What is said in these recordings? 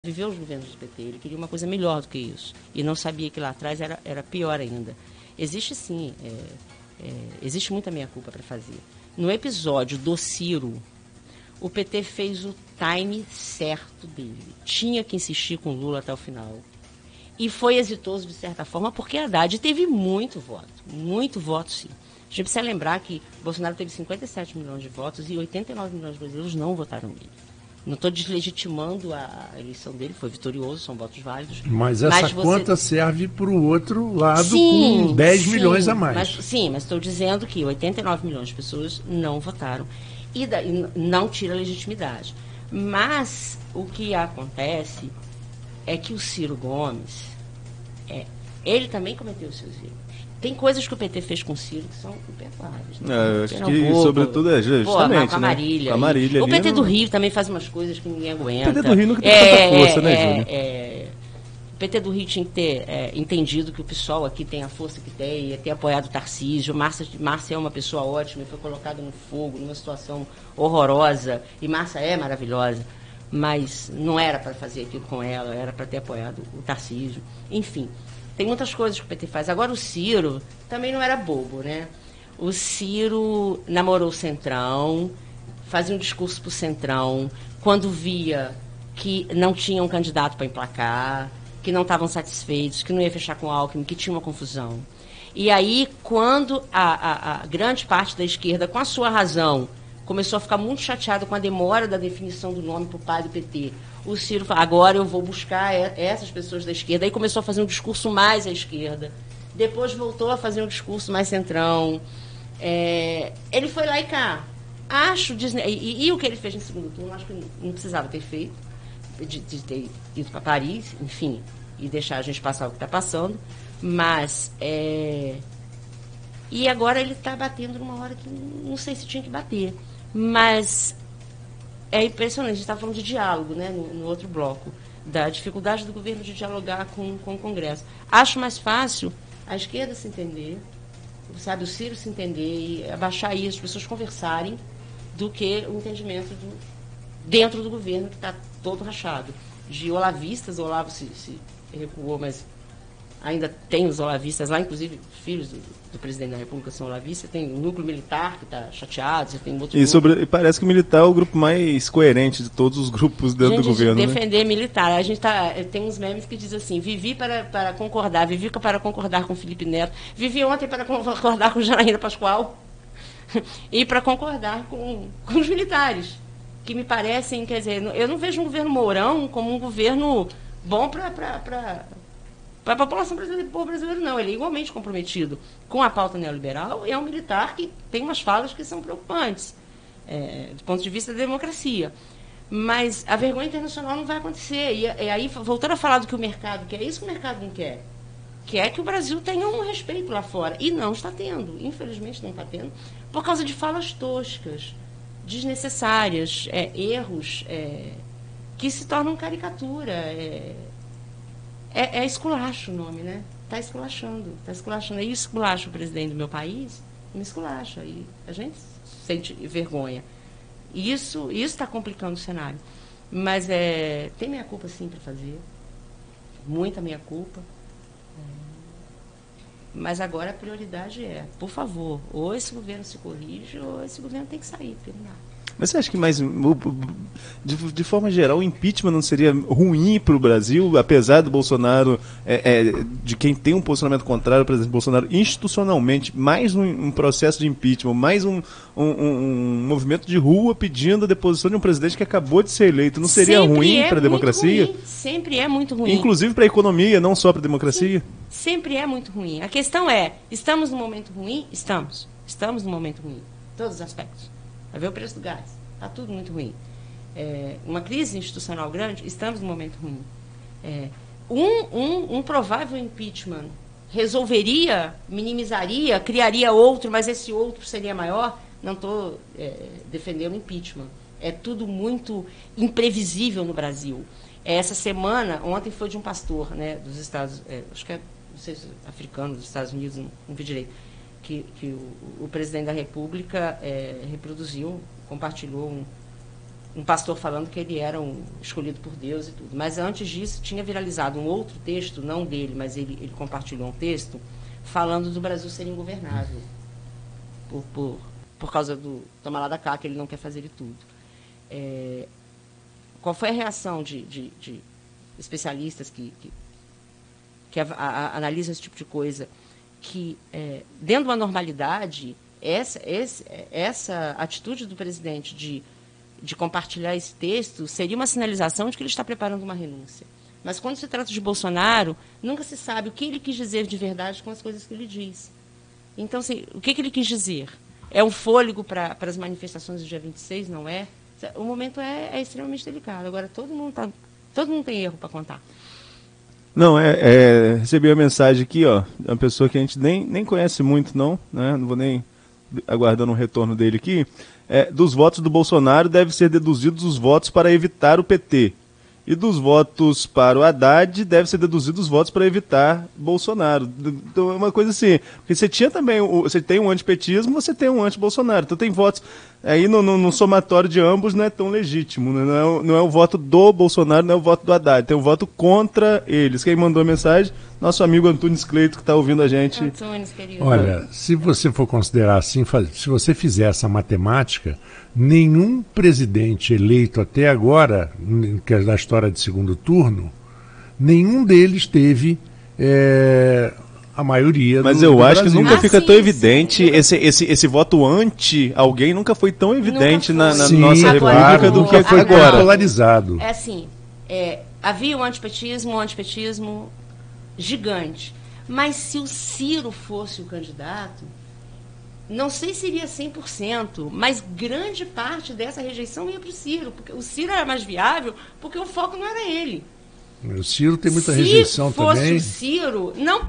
viveu os governos do PT, ele queria uma coisa melhor do que isso. E não sabia que lá atrás era pior ainda. Existe sim, existe muita meia-culpa para fazer. No episódio do Ciro, o PT fez o time certo dele. Tinha que insistir com o Lula até o final. E foi exitoso, de certa forma, porque a Haddad teve muito voto, sim. A gente precisa lembrar que Bolsonaro teve 57 milhões de votos e 89 milhões de brasileiros não votaram nele. Não estou deslegitimando a eleição dele, foi vitorioso, são votos válidos. Mas essa conta serve para o outro lado, com 10 milhões a mais. Mas estou dizendo que 89 milhões de pessoas não votaram. E não tira a legitimidade. Mas o que acontece é que o Ciro Gomes, ele também cometeu os seus erros. Tem coisas que o PT fez com o Ciro que são imperdoáveis. Né? Acho que, sobretudo, justamente, com a Marília. Marília o PT do Rio também faz umas coisas que ninguém aguenta. O PT do Rio nunca teve tanta força, né, Júlio? O PT do Rio tinha que ter entendido que o PSOL aqui tem a força que tem, ia ter apoiado o Tarcísio. Márcia é uma pessoa ótima e foi colocada no fogo, numa situação horrorosa. E Márcia é maravilhosa. Mas não era para fazer aquilo com ela, era para ter apoiado o Tarcísio. Enfim. Tem muitas coisas que o PT faz. Agora, o Ciro também não era bobo, né? O Ciro namorou o Centrão, fazia um discurso para o Centrão, quando via que não tinha um candidato para emplacar, que não estavam satisfeitos, que não ia fechar com o Alckmin, que tinha uma confusão. E aí, quando a grande parte da esquerda, com a sua razão, começou a ficar muito chateado com a demora da definição do nome para o pai do PT, o Ciro falou, agora eu vou buscar essas pessoas da esquerda. Aí começou a fazer um discurso mais à esquerda. Depois voltou a fazer um discurso mais centrão. Ele foi lá e cá. E o que ele fez no segundo turno, acho que não precisava ter feito, de ter ido para Paris, enfim, e deixar a gente passar o que está passando. Mas, e agora ele está batendo numa hora que não sei se tinha que bater. Mas é impressionante, a gente está falando de diálogo, né, no outro bloco, da dificuldade do governo de dialogar com o Congresso. Acho mais fácil a esquerda se entender, sabe, o Ciro se entender e abaixar isso, as pessoas conversarem, do que o entendimento dentro do governo, que está todo rachado. De olavistas, o Olavo se recuou, mas ainda tem os olavistas lá, inclusive filhos do presidente da República são olavistas, tem o núcleo militar que está chateado, você tem outro e parece que o militar é o grupo mais coerente de todos os grupos dentro do governo. Defender militar. A gente tem uns memes que dizem assim, vivi para concordar com Felipe Neto, vivi ontem para concordar com Janaína Pascoal e para concordar com os militares, que me parecem, quer dizer, eu não vejo um governo Mourão como um governo bom para a população brasileira, o povo brasileiro não, ele é igualmente comprometido com a pauta neoliberal e é um militar que tem umas falas que são preocupantes, do ponto de vista da democracia. Mas a vergonha internacional não vai acontecer. E aí, voltando a falar do que o mercado quer, é isso que o mercado não quer. Quer que o Brasil tenha um respeito lá fora. E não está tendo, infelizmente não está tendo, por causa de falas toscas, desnecessárias, erros que se tornam caricatura. É esculacho o nome, né? Está esculachando. Aí esculacha o presidente do meu país, me esculacha. E a gente sente vergonha. Isso está complicando o cenário. Mas tem minha culpa, sim, para fazer. Muita minha culpa. Mas agora a prioridade por favor, ou esse governo se corrige, ou esse governo tem que sair, porque não dá. Mas você acha que de forma geral, o impeachment não seria ruim para o Brasil, apesar do Bolsonaro, de quem tem um posicionamento contrário ao presidente Bolsonaro, institucionalmente, mais um processo de impeachment, mais um movimento de rua pedindo a deposição de um presidente que acabou de ser eleito, não seria ruim para a democracia? Ruim. Sempre é muito ruim. Inclusive para a economia, não só para a democracia? Sempre é muito ruim. A questão estamos num momento ruim? Estamos. Estamos num momento ruim. Em todos os aspectos. Vai ver o preço do gás. Está tudo muito ruim. Uma crise institucional grande, estamos num momento ruim. Um provável impeachment resolveria, minimizaria, criaria outro, mas esse outro seria maior? Não estou defendendo impeachment. É tudo muito imprevisível no Brasil. Essa semana, ontem foi de um pastor, né, dos Estados, acho que não sei se africano, dos Estados Unidos, não vi direito, que o presidente da República reproduziu, compartilhou um pastor falando que ele era um escolhido por Deus e tudo. Mas antes disso, tinha viralizado um outro texto, não dele, mas ele compartilhou um texto, falando do Brasil ser ingovernável, por causa do toma lá da cá, que ele não quer fazer de tudo. Qual foi a reação de especialistas que analisam esse tipo de coisa? Que, dentro de uma normalidade, essa atitude do presidente de compartilhar esse texto seria uma sinalização de que ele está preparando uma renúncia. Mas quando se trata de Bolsonaro, nunca se sabe o que ele quis dizer de verdade com as coisas que ele diz. Então, assim, o que ele quis dizer? É um fôlego para as manifestações do dia 26, não é? O momento é extremamente delicado. Agora, todo mundo tem erro para contar. Não, recebi uma mensagem aqui, ó, de uma pessoa que a gente nem conhece muito, não, né? Não vou nem aguardando um retorno dele aqui. Dos votos do Bolsonaro devem ser deduzidos os votos para evitar o PT. E dos votos para o Haddad devem ser deduzidos os votos para evitar Bolsonaro. Então é uma coisa assim, porque você tinha também, você tem um antipetismo, você tem um anti-Bolsonaro. Então tem votos, aí no somatório de ambos não é tão legítimo, não é o voto do Bolsonaro, não é o voto do Haddad, tem um voto contra eles. Quem mandou a mensagem? Nosso amigo Antunes Cleito, que está ouvindo a gente. Antunes, querido. Olha, se você for considerar assim, se você fizer essa matemática, nenhum presidente eleito até agora, que é da história de segundo turno, nenhum deles teve a maioria. Mas eu acho que nunca fica tão evidente, esse voto anti alguém nunca foi tão evidente na nossa república do que foi agora. Polarizado. É assim, havia um antipetismo gigante. Mas se o Ciro fosse o candidato, não sei se iria 100%, mas grande parte dessa rejeição ia para o Ciro, porque o Ciro era mais viável, porque o foco não era ele. O Ciro tem muita rejeição também. Se fosse o Ciro, não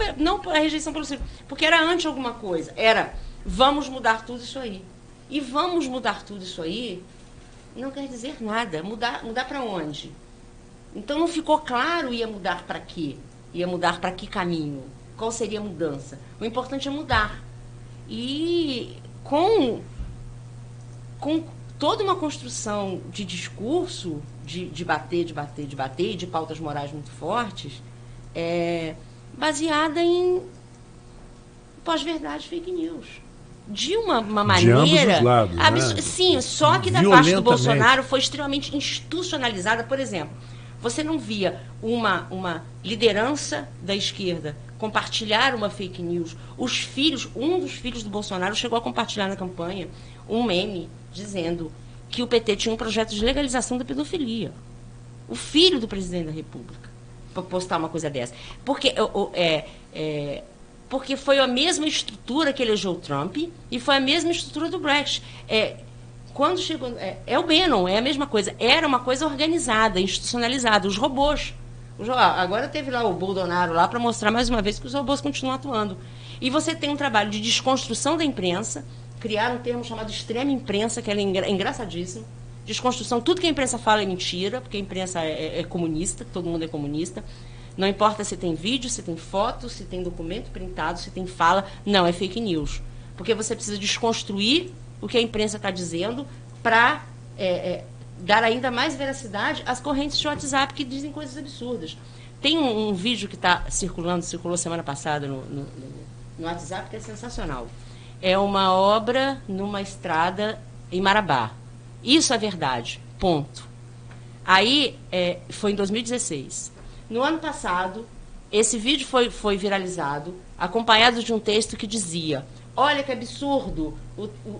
a rejeição pelo Ciro, porque era anti alguma coisa, era vamos mudar tudo isso aí. E vamos mudar tudo isso aí não quer dizer nada. Mudar para onde? Então não ficou claro ia mudar para quê? Ia mudar para que caminho? Qual seria a mudança? O importante é mudar. E com toda uma construção de discurso, de bater, e de pautas morais muito fortes, baseada em pós-verdade, fake news. De uma maneira... De ambos os lados, né? Sim, só que da parte do Bolsonaro foi extremamente institucionalizada. Por exemplo, você não via uma liderança da esquerda compartilhar uma fake news. Um dos filhos do Bolsonaro chegou a compartilhar na campanha um meme dizendo que o PT tinha um projeto de legalização da pedofilia. O filho do presidente da República para postar uma coisa dessa. Porque foi a mesma estrutura que elegeu o Trump e foi a mesma estrutura do Brexit. Quando chegou... o Bannon, é a mesma coisa. Era uma coisa organizada, institucionalizada. Os robôs. Agora teve lá o Bolsonaro lá para mostrar mais uma vez que os robôs continuam atuando. E você tem um trabalho de desconstrução da imprensa, criar um termo chamado extrema imprensa, que é engraçadíssimo. Desconstrução, tudo que a imprensa fala é mentira, porque a imprensa é comunista, todo mundo é comunista. Não importa se tem vídeo, se tem foto, se tem documento printado, se tem fala, não, é fake news. Porque você precisa desconstruir o que a imprensa está dizendo para dar ainda mais veracidade às correntes de WhatsApp que dizem coisas absurdas. Tem um vídeo que circulou semana passada no WhatsApp, que é sensacional. É uma obra numa estrada em Marabá. Isso é verdade, ponto. Aí, foi em 2016. No ano passado, esse vídeo foi viralizado, acompanhado de um texto que dizia: olha que absurdo,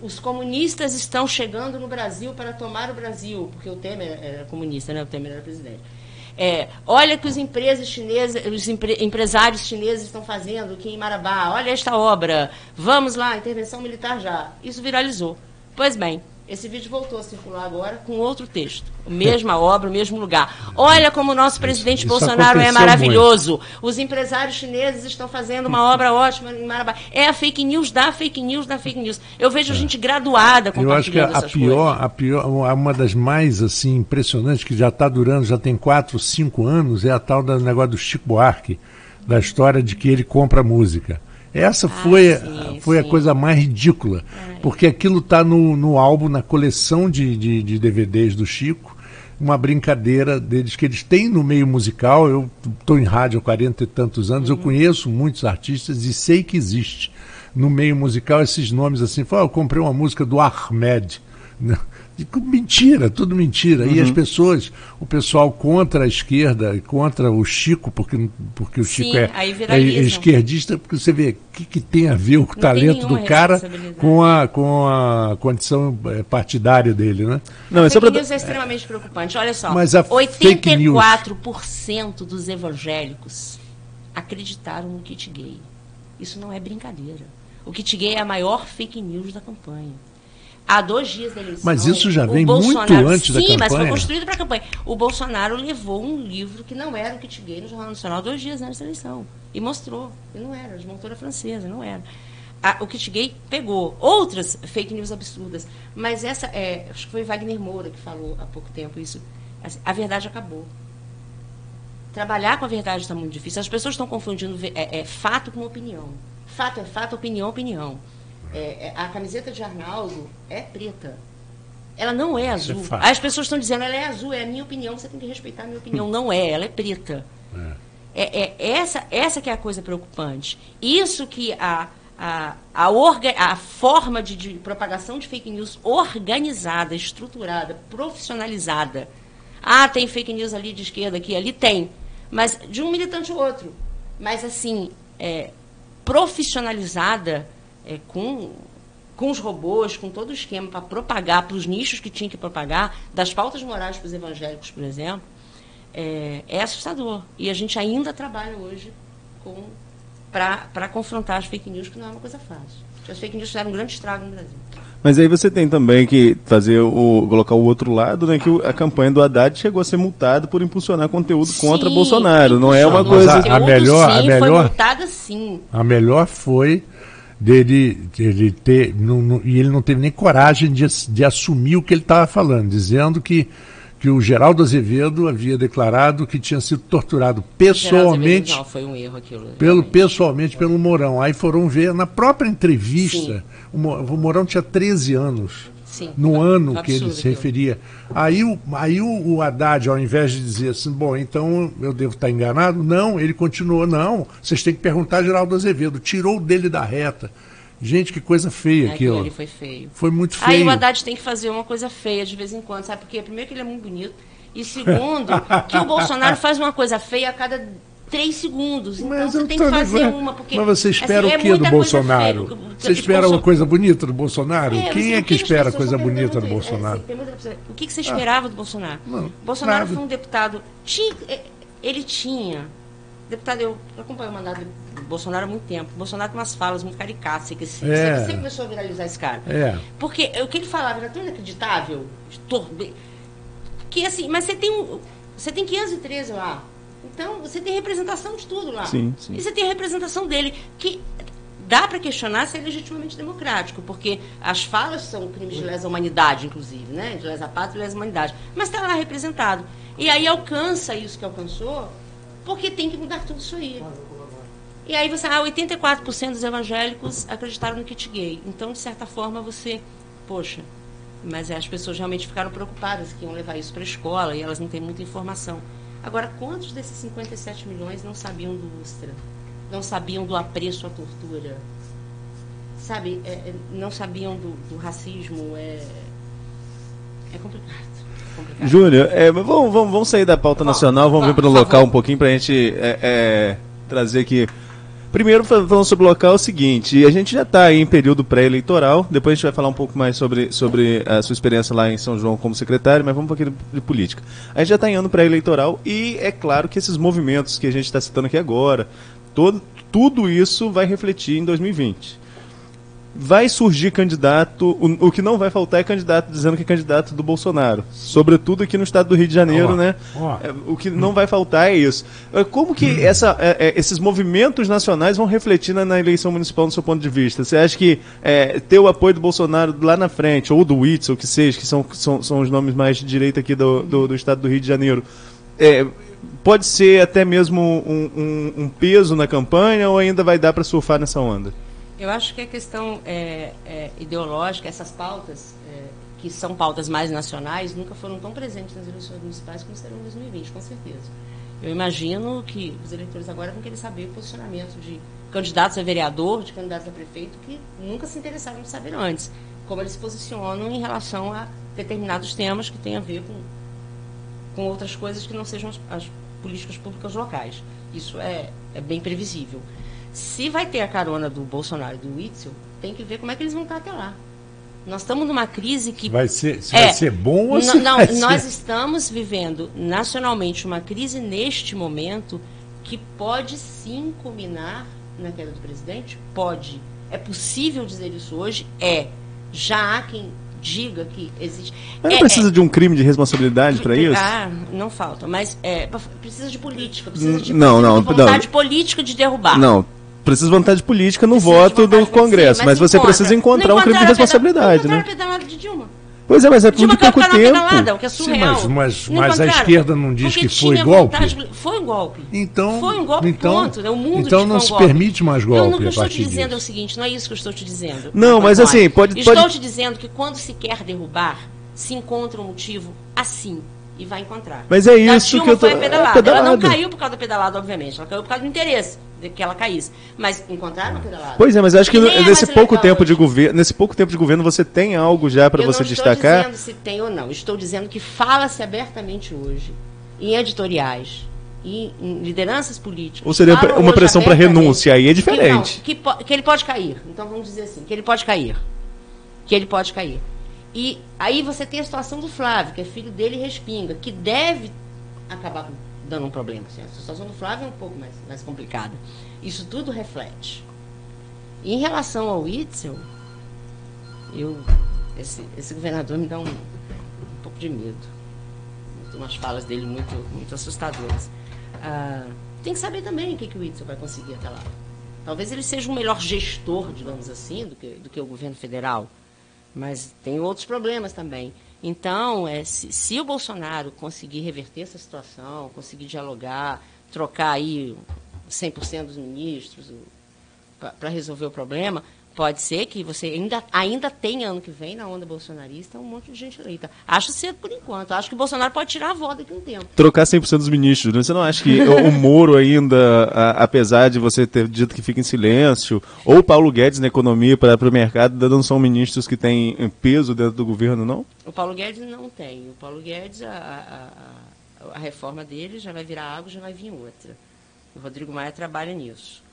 os comunistas estão chegando no Brasil para tomar o Brasil, porque o Temer era comunista, né? O Temer era presidente. Olha que os empresários chineses estão fazendo aqui em Marabá, olha esta obra, vamos lá, intervenção militar já. Isso viralizou. Pois bem, esse vídeo voltou a circular agora com outro texto. Mesma obra, o mesmo lugar. Olha como o nosso presidente Bolsonaro é maravilhoso. Muito. Os empresários chineses estão fazendo uma obra ótima em Marabá. É a fake news da fake news da fake news. Eu vejo gente graduada compartilhando essas coisas. Eu acho que uma das mais assim, impressionantes, que já está durando, já tem 4, 5 anos, é a tal do negócio do Chico Buarque, da história de que ele compra música. Essa foi sim. a coisa mais ridícula, porque aquilo está no álbum, na coleção de DVDs do Chico, uma brincadeira deles que eles têm no meio musical. Eu estou em rádio há 40 e tantos anos, eu conheço muitos artistas e sei que existe no meio musical esses nomes assim. Eu comprei uma música do Ahmed. Mentira, tudo mentira. E as pessoas, o pessoal contra a esquerda, contra o Chico, porque o Chico é esquerdista, porque você vê o que tem a ver o talento do cara com a condição partidária dele, né? Não, fake news é extremamente preocupante. Olha só, mas 84% dos evangélicos acreditaram no kit gay. Isso não é brincadeira. O kit gay é a maior fake news da campanha. Há 2 dias da eleição. Mas isso já vem muito antes da campanha. Sim, mas foi construído para a campanha. O Bolsonaro levou um livro que não era o kit gay no Jornal Nacional 2 dias antes da eleição. E mostrou. E não era, de uma autora francesa, não era. O kit gay pegou outras fake news absurdas. Mas essa, acho que foi Wagner Moura que falou há pouco tempo isso. Assim, a verdade acabou. Trabalhar com a verdade está muito difícil. As pessoas estão confundindo fato com opinião. Fato é fato, opinião é opinião. A camiseta de Arnaldo é preta. Ela não é azul. As pessoas estão dizendo, ela é azul, é a minha opinião, você tem que respeitar a minha opinião. Não é, ela é preta. Essa que é a coisa preocupante. Isso que a forma de propagação de fake news organizada, estruturada, profissionalizada. Tem fake news ali de esquerda, aqui, ali tem. Mas de um militante ou outro. Mas assim, profissionalizada, com os robôs, com todo o esquema para propagar para os nichos que tinha que propagar, das pautas morais para os evangélicos, por exemplo, é assustador. E a gente ainda trabalha hoje para confrontar as fake news, que não é uma coisa fácil. As fake news fizeram um grande estrago no Brasil. Mas aí você tem também que colocar o outro lado, né, que a campanha do Haddad chegou a ser multada por impulsionar conteúdo contra Bolsonaro. Não é uma coisa... Foi multada, sim. A melhor foi dele ter... e ele não teve nem coragem de assumir o que ele estava falando, dizendo que o Geraldo Azevedo havia declarado que tinha sido torturado pessoalmente. Não, foi um erro aquilo. Pessoalmente pelo Mourão. Aí foram ver na própria entrevista. O Mourão tinha 13 anos. Sim, no ano que ele se referia. Aí o Haddad, ao invés de dizer assim, bom, então eu devo estar enganado, não, ele continuou, não, vocês têm que perguntar a Geraldo Azevedo, tirou dele da reta. Gente, que coisa feia aquilo. Aquilo foi feio. Foi muito feio. Aí o Haddad tem que fazer uma coisa feia de vez em quando, sabe? Porque primeiro que ele é muito bonito, e segundo, que o Bolsonaro faz uma coisa feia a cada 3 segundos. Então você tem que fazer uma. Porque, mas você espera o que do Bolsonaro? Você espera uma coisa bonita do Bolsonaro? Quem é que espera coisa bonita do Bolsonaro? O que você esperava do Bolsonaro? Não, Bolsonaro foi um deputado. Ele tinha. Deputado, eu acompanho o mandato do Bolsonaro há muito tempo. O Bolsonaro tem umas falas muito caricatas. Você começou a viralizar esse cara. Porque o que ele falava era tão inacreditável. Que assim, mas você tem 513 lá. Então, você tem representação de tudo lá. Sim, sim. E você tem a representação dele, que dá para questionar se é legitimamente democrático, porque as falas são crimes de lesa humanidade, inclusive, né? De lesa pátria e lesa humanidade. Mas está lá representado. E aí alcança isso que alcançou, porque tem que mudar tudo isso aí. E aí 84% dos evangélicos acreditaram no kit gay. Então, de certa forma, poxa, mas as pessoas realmente ficaram preocupadas que iam levar isso para a escola e elas não têm muita informação. Agora, quantos desses 57 milhões não sabiam do Ustra? Não sabiam do apreço à tortura? Sabe, não sabiam do racismo? É complicado. Júnior, vamos sair da pauta nacional, vamos vir para o local um pouquinho para a gente trazer aqui. Primeiro, falando sobre o local, é o seguinte, a gente já está em período pré-eleitoral, depois a gente vai falar um pouco mais sobre a sua experiência lá em São João como secretário, mas vamos um pouquinho de política. A gente já está em ano pré-eleitoral e é claro que esses movimentos que a gente está citando aqui agora, tudo isso vai refletir em 2020. Vai surgir candidato, o que não vai faltar é candidato dizendo que é candidato do Bolsonaro, sobretudo aqui no estado do Rio de Janeiro, né? O que não vai faltar é isso. Como que esses movimentos nacionais vão refletir na eleição municipal do seu ponto de vista? Você acha que ter o apoio do Bolsonaro lá na frente, ou do Witzel, que seja, que são os nomes mais de direita aqui do estado do Rio de Janeiro, pode ser até mesmo um peso na campanha, ou ainda vai dar para surfar nessa onda? Eu acho que a questão ideológica, essas pautas, que são pautas mais nacionais, nunca foram tão presentes nas eleições municipais como serão em 2020, com certeza. Eu imagino que os eleitores agora vão querer saber o posicionamento de candidatos a vereador, de candidatos a prefeito, que nunca se interessaram em saber antes, como eles se posicionam em relação a determinados temas que têm a ver com outras coisas que não sejam as políticas públicas locais. Isso é bem previsível. Se vai ter a carona do Bolsonaro e do Witzel, tem que ver como é que eles vão estar até lá. Nós estamos numa crise que... Vai ser bom ou se não, vai ser... Nós estamos vivendo nacionalmente uma crise neste momento que pode sim culminar na queda do presidente? Pode. É possível dizer isso hoje? Já há quem diga que existe... Mas não precisa de um crime de responsabilidade para isso? Não falta, mas precisa de política, precisa de vontade política de derrubar. Não. Precisa de vontade política no voto do Congresso, mas você precisa encontrar um crime de responsabilidade, né? Não pedalada de Dilma. Pois é, mas é por muito pouco tempo. Pedalada, o que é surreal. Sim, mas a esquerda não diz que foi golpe? Foi um golpe. Então, foi um golpe, ponto. O mundo então não se permite mais golpe. O que eu estou te dizendo é o seguinte, não é isso que eu estou te dizendo. Não, mas assim, Estou te dizendo que quando se quer derrubar, se encontra um motivo assim. E vai encontrar. Mas é isso que eu tô... Ela não caiu por causa da pedalada, obviamente. Ela caiu por causa do interesse de que ela caísse. Mas encontraram a pedalada. Pois é, mas eu acho que nesse pouco tempo de governo você tem algo já para você destacar. Eu não estou dizendo se tem ou não. Estou dizendo que fala-se abertamente hoje, em editoriais, em lideranças políticas. Ou seria uma pressão para renúncia, aí é diferente. Que ele pode cair. Então vamos dizer assim, que ele pode cair. Que ele pode cair. E aí você tem a situação do Flávio, que é filho dele e respinga, que deve acabar dando um problema. Assim. A situação do Flávio é um pouco mais complicada. Isso tudo reflete. E em relação ao Witzel, esse governador me dá um pouco de medo. Tem umas falas dele muito assustadoras. Tem que saber também o que o Witzel vai conseguir até lá. Talvez ele seja um melhor gestor, digamos assim, do que o governo federal. Mas tem outros problemas também. Então, se o Bolsonaro conseguir reverter essa situação, conseguir dialogar, trocar aí 100% dos ministros para resolver o problema, pode ser que você ainda tenha ano que vem, na onda bolsonarista, um monte de gente eleita. Acho cedo por enquanto. Acho que o Bolsonaro pode tirar a voz daqui a um tempo. Trocar 100% dos ministros. Né? Você não acha que o Moro ainda, apesar de você ter dito que fica em silêncio, ou o Paulo Guedes na economia para o mercado, ainda não são ministros que têm peso dentro do governo, não? O Paulo Guedes não tem. O Paulo Guedes, a reforma dele já vai virar água, já vai vir outra. O Rodrigo Maia trabalha nisso.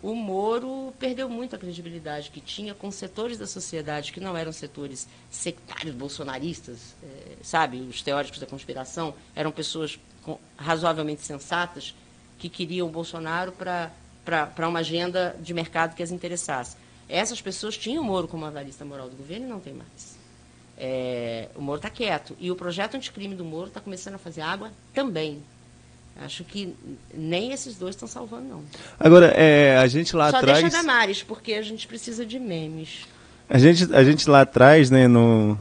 O Moro perdeu muito a credibilidade que tinha com setores da sociedade que não eram setores sectários, bolsonaristas, sabe? Os teóricos da conspiração eram pessoas razoavelmente sensatas que queriam o Bolsonaro para uma agenda de mercado que as interessasse. Essas pessoas tinham o Moro como analista moral do governo e não tem mais. O Moro está quieto. E o projeto anticrime do Moro está começando a fazer água também. Acho que nem esses dois estão salvando, não. Agora, a gente lá atrás... Só deixa a Damares, porque a gente precisa de memes. A gente lá atrás, né, no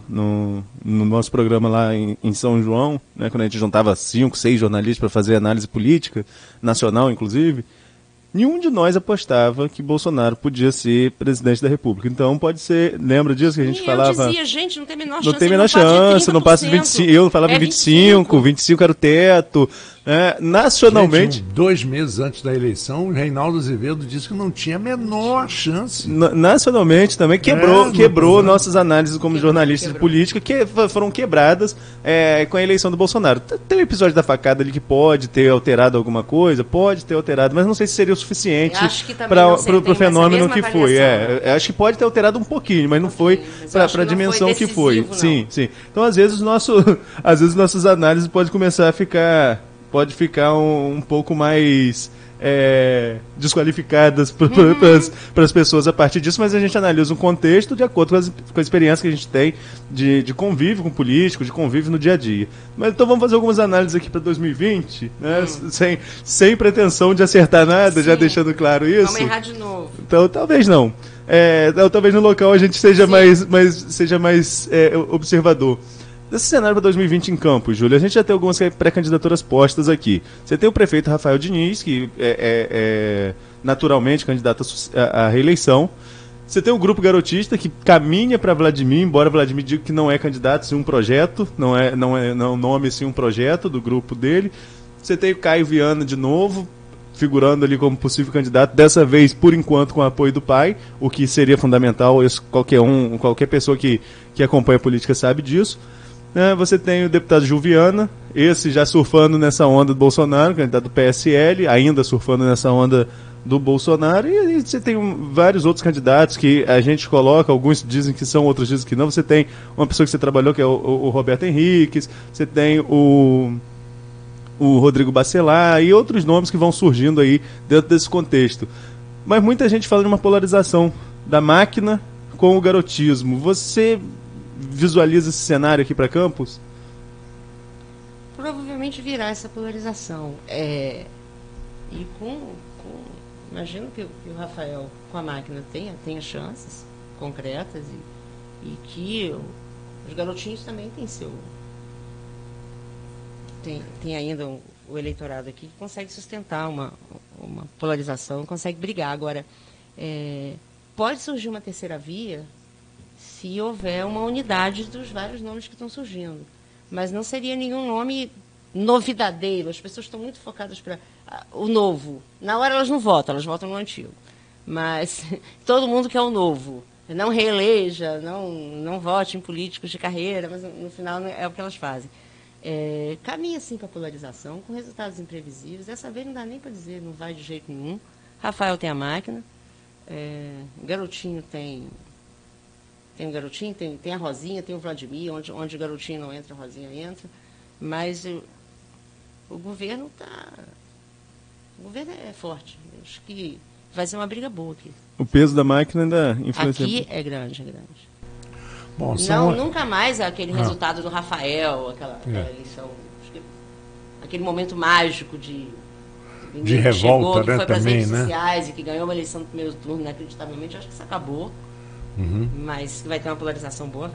nosso programa lá em São João, né, quando a gente juntava 5, 6 jornalistas para fazer análise política, nacional inclusive, nenhum de nós apostava que Bolsonaro podia ser presidente da República. Então pode ser, lembra disso que a gente falava? Eu dizia, gente, não tem a menor chance. Não tem a menor chance, não passa de 25. Eu falava em 25 era o teto. Nacionalmente... Gente, 2 meses antes da eleição, o Reinaldo Azevedo disse que não tinha a menor chance. Nacionalmente também quebrou nossas análises como jornalistas de política, que foram quebradas com a eleição do Bolsonaro. Tem um episódio da facada ali que pode ter alterado alguma coisa, pode ter alterado, mas não sei se seria o suficiente para o fenômeno que foi. Acho que pode ter alterado um pouquinho, mas não foi para a dimensão que foi. Sim. Então, às vezes, nossas análises podem começar a ficar... Pode ficar um pouco mais desqualificadas para as pessoas a partir disso, mas a gente analisa o contexto de acordo com a experiência que a gente tem de convívio com político, de convívio no dia a dia. Mas então vamos fazer algumas análises aqui para 2020, né? Sem pretensão de acertar nada, sim, já deixando claro isso. Vamos errar de novo. Então talvez não. Talvez no local a gente seja mais observador. Desse cenário para 2020 em Campos, Júlio, a gente já tem algumas pré-candidaturas postas aqui. Você tem o prefeito Rafael Diniz, que é naturalmente candidato à reeleição. Você tem o grupo garotista, que caminha para Vladimir, embora Vladimir diga que não é candidato, sim um projeto, não é nome, sim um projeto do grupo dele. Você tem o Caio Viana de novo, figurando ali como possível candidato, dessa vez, por enquanto, com o apoio do pai, o que seria fundamental, isso qualquer pessoa que acompanha a política sabe disso. Você tem o deputado Gil Viana, esse já surfando nessa onda do Bolsonaro, candidato do PSL, ainda surfando nessa onda do Bolsonaro, e você tem vários outros candidatos que a gente coloca, alguns dizem que são, outros dizem que não. Você tem uma pessoa que você trabalhou, que é o Roberto Henriques, você tem o Rodrigo Bacelar e outros nomes que vão surgindo aí dentro desse contexto. Mas muita gente fala de uma polarização da máquina com o garotismo. Você visualiza esse cenário aqui para Campos? Provavelmente virá essa polarização. E imagino que o Rafael, com a máquina, tenha chances concretas e que os garotinhos também têm tem ainda o eleitorado aqui que consegue sustentar uma polarização, consegue brigar. Agora, pode surgir uma terceira via se houver uma unidade dos vários nomes que estão surgindo. Mas não seria nenhum nome novidadeiro. As pessoas estão muito focadas para o novo. Na hora elas não votam, elas votam no antigo. Mas todo mundo quer o novo. Não reeleja, não vote em políticos de carreira, mas no final é o que elas fazem. Caminha sim para a polarização, com resultados imprevisíveis. Dessa vez não dá nem para dizer, não vai de jeito nenhum. Rafael tem a máquina, Garotinho tem o Garotinho, tem a Rosinha, tem o Vladimir, onde o Garotinho não entra, a Rosinha entra. Mas o governo é forte. Acho que vai ser uma briga boa aqui. O peso da máquina ainda influencia. Aqui é grande, é grande. Bom, nunca mais aquele resultado do Rafael, aquela eleição, aquele momento mágico de revolta, chegou, que foi para as redes também, sociais e que ganhou uma eleição no primeiro turno, inacreditavelmente. Acho que isso acabou, mas vai ter uma polarização boa.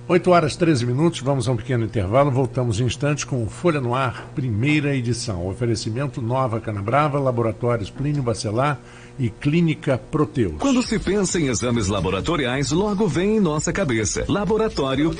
8h13, vamos a um pequeno intervalo, voltamos em instantes com o Folha no Ar, primeira edição. Oferecimento Nova Canabrava, Laboratórios Plínio Bacelar e Clínica Proteus. Quando se pensa em exames laboratoriais, logo vem em nossa cabeça Laboratório Plínio.